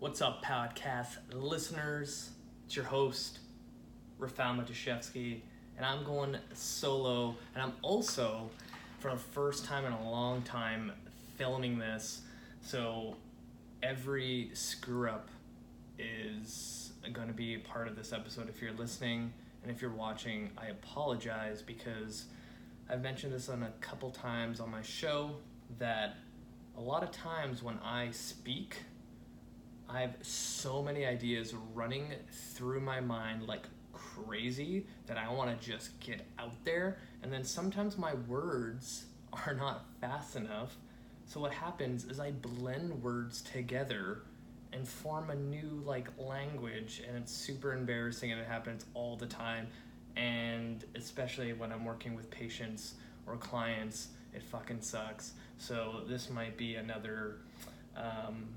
What's up, podcast listeners? It's your host, Rafal Matuszewski, and I'm going solo, and I'm also, for the first time in a long time, filming this, so every screw-up is going to be a part of this episode. If you're listening, and if you're watching, I apologize, because I've mentioned this on a couple times on my show, that a lot of times when I speak, I have so many ideas running through my mind like crazy that I want to just get out there, and then sometimes my words are not fast enough. So what happens is I blend words together and form a new language, and it's super embarrassing, and it happens all the time, and especially when I'm working with patients or clients, it fucking sucks. So this might be another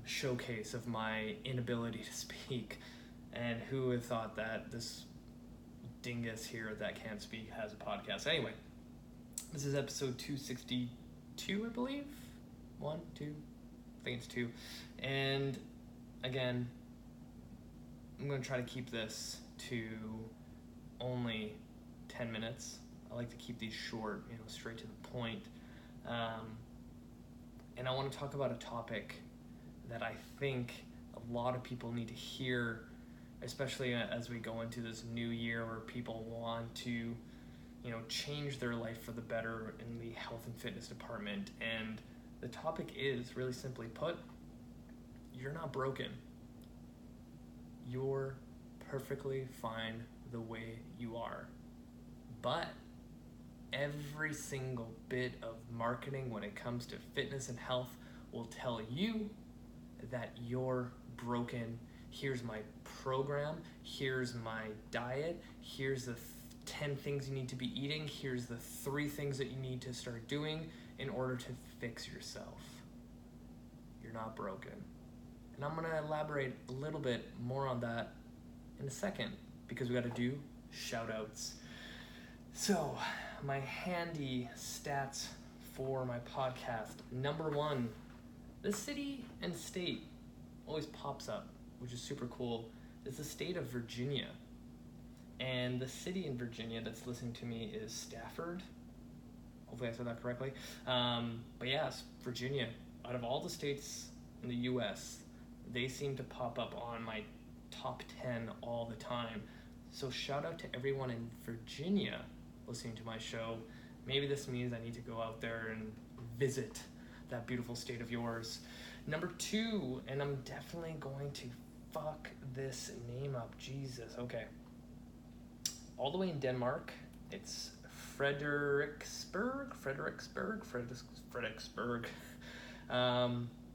showcase of my inability to speak, and who would have thought that this dingus here that can't speak has a podcast. Anyway, this is episode 262, I believe. 1, 2, I think it's 2. And again, I'm going to try to keep this to only 10 minutes. I like to keep these short, straight to the point. And I want to talk about a topic that I think a lot of people need to hear, especially as we go into this new year where people want to, change their life for the better in the health and fitness department. And the topic is, really simply put, you're not broken. You're perfectly fine the way you are. But every single bit of marketing when it comes to fitness and health will tell you that you're broken. Here's my program, here's my diet, here's the 10 things you need to be eating, here's the 3 things that you need to start doing in order to fix yourself. You're not broken. And I'm going to elaborate a little bit more on that in a second, because we got to do shout outs. So, my handy stats for my podcast. Number 1, the city and state always pops up, which is super cool. It's the state of Virginia. And the city in Virginia that's listening to me is Stafford. Hopefully I said that correctly. But yes, Virginia. Out of all the states in the U.S., they seem to pop up on my top 10 all the time. So shout out to everyone in Virginia listening to my show. Maybe this means I need to go out there and visit that beautiful state of yours. Number 2, and I'm definitely going to fuck this name up. Jesus, okay. All the way in Denmark, it's Frederiksberg.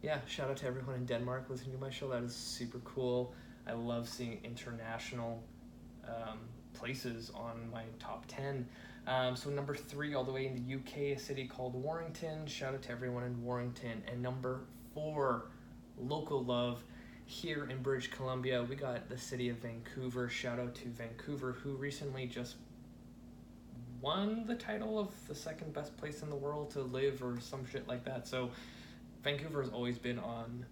Yeah, shout out to everyone in Denmark listening to my show. That is super cool. I love seeing international places on my top 10. So number 3, all the way in the UK, a city called Warrington. Shout out to everyone in Warrington. And number 4, local love here in British Columbia. We got the city of Vancouver. Shout out to Vancouver, who recently just won the title of the 2nd best place in the world to live, or some shit like that. So Vancouver has always been on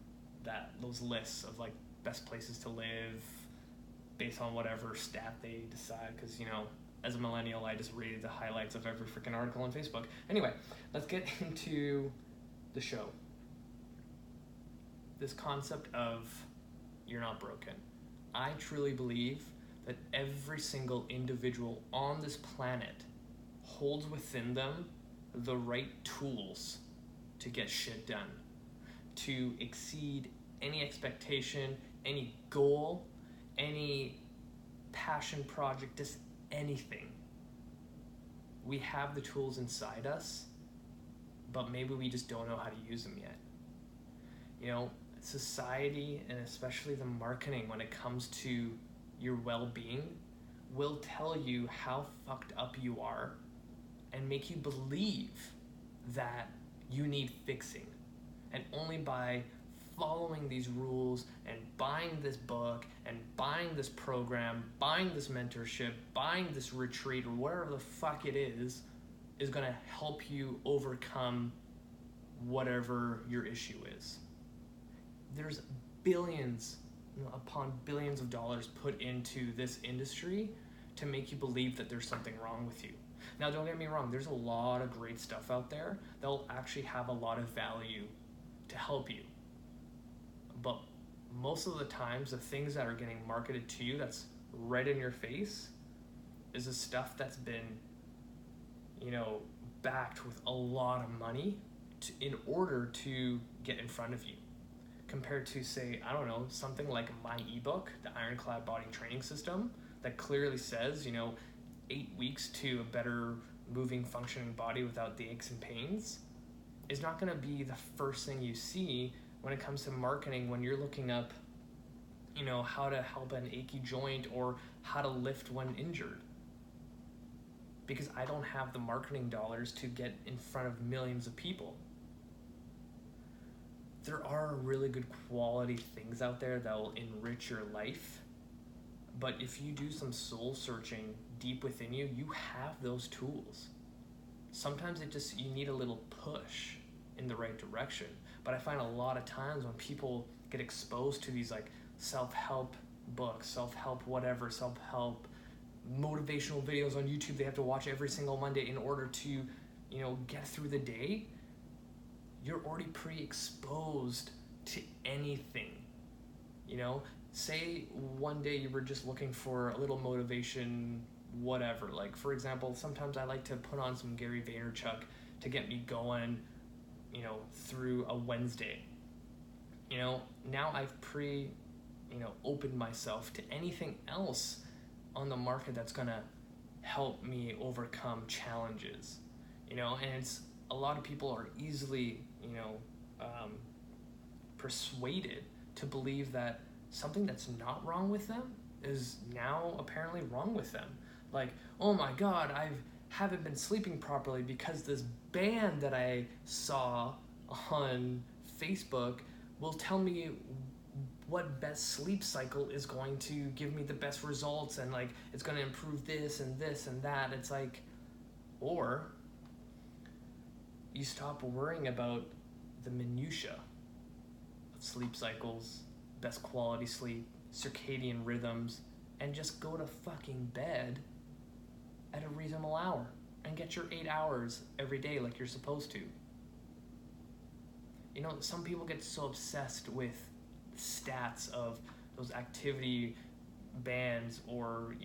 those lists of best places to live based on whatever stat they decide, because as a millennial, I just read the highlights of every freaking article on Facebook. Anyway, let's get into the show. This concept of you're not broken. I truly believe that every single individual on this planet holds within them the right tools to get shit done, to exceed any expectation, any goal, any passion project, just anything. We have the tools inside us, but maybe we just don't know how to use them yet. Society, and especially the marketing when it comes to your well-being, will tell you how fucked up you are and make you believe that you need fixing. And only by following these rules and buying this book and buying this program, buying this mentorship, buying this retreat, or whatever the fuck it is going to help you overcome whatever your issue is. There's billions upon billions of dollars put into this industry to make you believe that there's something wrong with you. Now, don't get me wrong, there's a lot of great stuff out there that will actually have a lot of value to help you. But most of the times, the things that are getting marketed to you that's right in your face is the stuff that's been, backed with a lot of money in order to get in front of you. Compared to, say, I don't know, something like my ebook, the Ironclad Body Training System, that clearly says, 8 weeks to a better moving, functioning body without the aches and pains, is not going to be the first thing you see when it comes to marketing when you're looking up, how to help an achy joint or how to lift when injured. Because I don't have the marketing dollars to get in front of millions of people. There are really good quality things out there that will enrich your life. But if you do some soul searching deep within you, you have those tools. Sometimes you need a little push in the right direction. But I find a lot of times when people get exposed to these like self-help books, self-help whatever, self-help motivational videos on YouTube they have to watch every single Monday in order to, get through the day, you're already pre-exposed to anything. Say one day you were just looking for a little motivation, whatever. Like, for example, sometimes I like to put on some Gary Vaynerchuk to get me going, through a Wednesday. Now I've opened myself to anything else on the market that's gonna help me overcome challenges. And it's a lot of people are easily, persuaded to believe that something that's not wrong with them is now apparently wrong with them. Like, oh my God, I haven't been sleeping properly because this band that I saw on Facebook will tell me what best sleep cycle is going to give me the best results, and like it's going to improve this and this and that. It's like, or you stop worrying about the minutia of sleep cycles, best quality sleep, circadian rhythms, and just go to fucking bed at a reasonable hour and get your 8 hours every day like you're supposed to. Some people get so obsessed with stats of those activity bands or,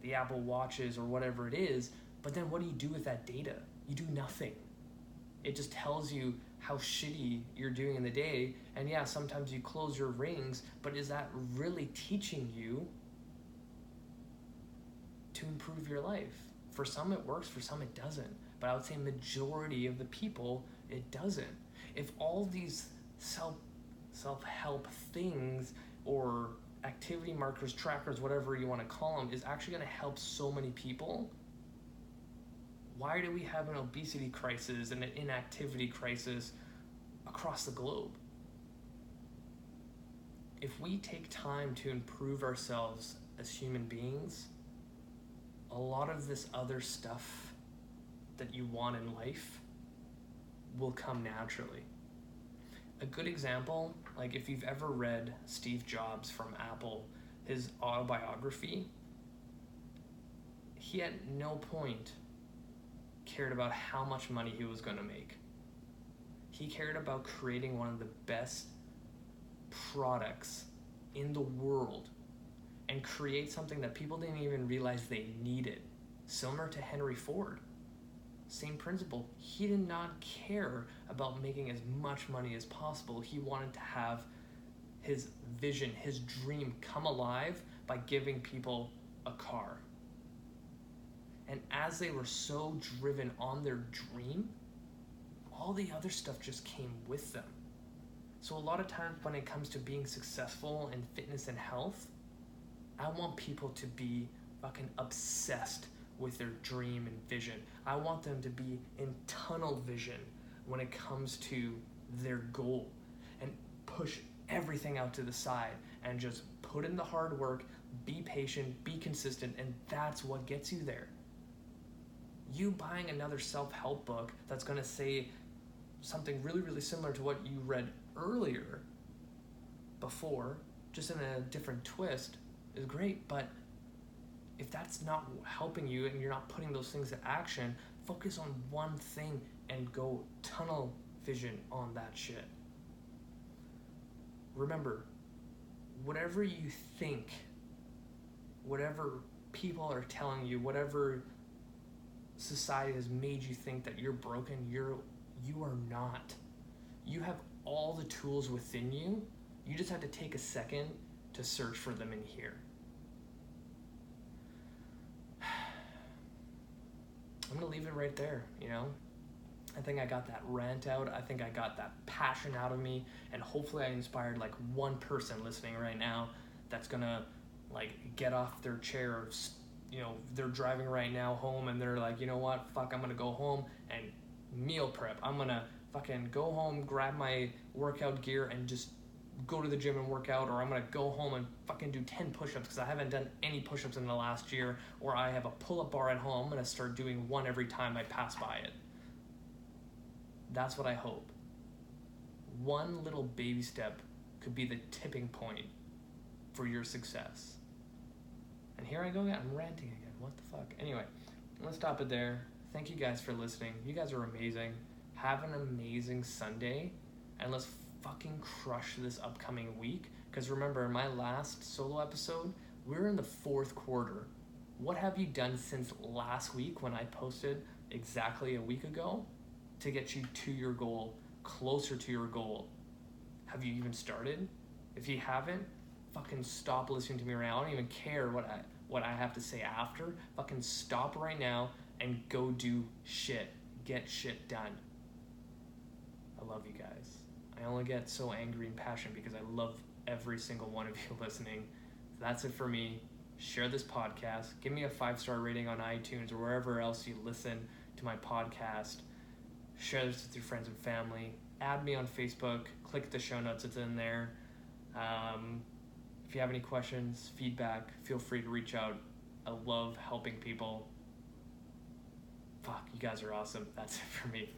the Apple Watches or whatever it is, but then what do you do with that data? You do nothing. It just tells you how shitty you're doing in the day, and yeah, sometimes you close your rings, but is that really teaching you to improve your life? For some it works, for some it doesn't, but I would say majority of the people, it doesn't. If all these self-help things or activity markers, trackers, whatever you want to call them, is actually going to help so many people, why do we have an obesity crisis and an inactivity crisis across the globe? If we take time to improve ourselves as human beings, a lot of this other stuff that you want in life will come naturally. A good example, like if you've ever read Steve Jobs from Apple, his autobiography, he at no point cared about how much money he was going to make. He cared about creating one of the best products in the world and create something that people didn't even realize they needed. Similar to Henry Ford. Same principle. He did not care about making as much money as possible. He wanted to have his vision, his dream come alive by giving people a car. And as they were so driven on their dream, all the other stuff just came with them. So a lot of times when it comes to being successful in fitness and health, I want people to be fucking obsessed with their dream and vision. I want them to be in tunnel vision when it comes to their goal and push everything out to the side and just put in the hard work, be patient, be consistent, and that's what gets you there. You buying another self-help book that's going to say something really, really similar to what you read earlier before just in a different twist, is great. But if that's not helping you and you're not putting those things to action, focus on one thing and go tunnel vision on that shit. Remember, whatever you think, whatever people are telling you, whatever society has made you think that you're broken, you are not. You have all the tools within you. You just have to take a second to search for them in here. I'm gonna leave it right there, you know? I think I got that rant out. I think I got that passion out of me, and hopefully I inspired like one person listening right now that's gonna like get off their chair, or, you know, they're driving right now home and they're like, you know what, fuck, I'm gonna go home and meal prep. I'm gonna fucking go home, grab my workout gear and just go to the gym and work out, or I'm gonna go home and fucking do 10 push-ups because I haven't done any push-ups in the last year, or I have a pull-up bar at home. I'm gonna start doing one every time I pass by it. That's what I hope. One little baby step could be the tipping point for your success. And here I go again. I'm ranting again. What the fuck? Anyway, I'm gonna stop it there. Thank you guys for listening. You guys are amazing. Have an amazing Sunday, and let's fucking crush this upcoming week. Because remember, in my last solo episode, we're in the 4th quarter. What have you done since last week when I posted exactly a week ago to get you to your goal, closer to your goal? Have you even started? If you haven't, fucking stop listening to me right now. I don't even care what I have to say after. Fucking stop right now and go do shit. Get shit done. I love you guys. I only get so angry and passionate because I love every single one of you listening. That's it for me. Share this podcast. Give me a 5-star rating on iTunes or wherever else you listen to my podcast. Share this with your friends and family. Add me on Facebook. Click the show notes. It's in there. If you have any questions, feedback, feel free to reach out. I love helping people. Fuck, you guys are awesome. That's it for me.